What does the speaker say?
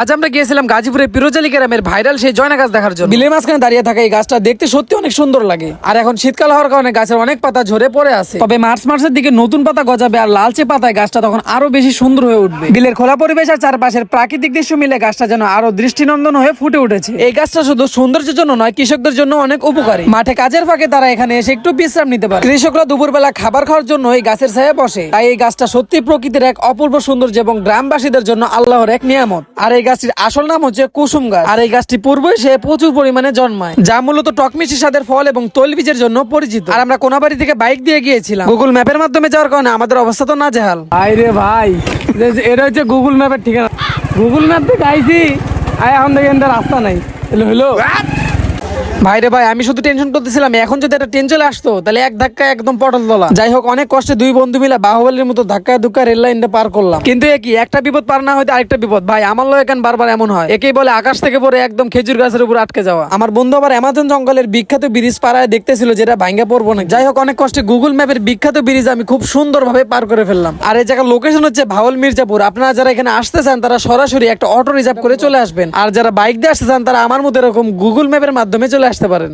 আজ আমরা গিয়েছিলাম গাজীপুরের পিরোজলি গ্রামের ভাইরাল সেই জয়না গাছ দেখার জন্য। বিলের মাঝখানে দাঁড়িয়ে থাকা এই গাছটা দেখতে সত্যি অনেক সুন্দর লাগে। আর এখন শীতকাল হওয়ার কারণে গাছের অনেক পাতা ঝরে পড়ে আছে, তবে মার্চ মাসের দিকে নতুন পাতা গজাবে আর লালচে পাতায় গাছটা তখন আরো বেশি সুন্দর হয়ে উঠবে। বিলের খোলা পরিবেশ আর চারপাশের প্রাকৃতিক দৃশ্য মিলে গাছটা যেন আরো দৃষ্টিনন্দন হয়ে ফুটে উঠেছে। এই গাছটা শুধু সৌন্দর্যের জন্য নয়, কৃষকদের জন্য অনেক উপকারী। মাঠে কাজের ফাঁকে তারা এখানে এসে একটু বিশ্রাম নিতে পারে। কৃষকরা দুপুরবেলা খাবার খাওয়ার জন্য এই গাছের ছায়ায় বসে। তাই এই গাছটা সত্যি প্রকৃতির এক অপূর্ব সৌন্দর্য এবং গ্রামবাসীদের জন্য আল্লাহর এক নিয়ামত। আর এই গাছটির আসল নাম হচ্ছে কুসুম গাছ। আর এই গাছটি পূর্বে সে প্রচুর পরিমাণে জন্মায়, যা মূলত টকমিষ্টি স্বাদের ফল এবং তৈলবীজের জন্য পরিচিত। আর আমরা কোনাবাড়ি থেকে বাইক দিয়ে গিয়েছিলাম। গুগল ম্যাপের মাধ্যমে যাওয়ার কারণে আমাদের অবস্থা তো নাজেহাল। আরে ভাই, এটা হচ্ছে গুগল ম্যাপের ঠিকানা। গুগল ম্যাপ থেকে আইছি, এখন দেখি রাস্তা নাই। হলো ভাইরে ভাই, আমি শুধু টেনশন করতেছিলাম এখন যদি একটা ট্রেন চলে আসতো তাহলে এক ধাক্কা একদম পটল তোলা। যাই হোক, অনেক কষ্টে দুই বন্ধু মিলে বাহুবলীর মতো ধাক্কা ধুক্কা রেল লাইনটা পার করলাম। কিন্তু একই একটা বিপদ পার না হইতে আরেকটা বিপদ। ভাই আমার লয় কেন বারবার এমন হয়? একেই বলে আকাশ থেকে পড়ে একদম খেজুর গাছের উপর আটকে যাওয়া। আমার বন্ধু আবার অ্যামাজন জঙ্গলের বিখ্যাত ব্রিজ পাড়ায় দেখতেছিল যেটা ভাঙ্গা পড়বো না। যাই হোক, অনেক কষ্টে গুগল ম্যাপের বিখ্যাত ব্রিজ আমি খুব সুন্দরভাবে পার করে ফেললাম। আর এই জায়গার লোকেশন হচ্ছে ভাওল মির্জাপুর। আপনারা যারা এখানে আসতে চান তারা সরাসরি একটা অটো রিজার্ভ করে চলে আসবেন। আর যারা বাইক দিয়ে আসতে চান তারা আমার মতো এরকম গুগল ম্যাপের মাধ্যমে চলে আসতে পারেন।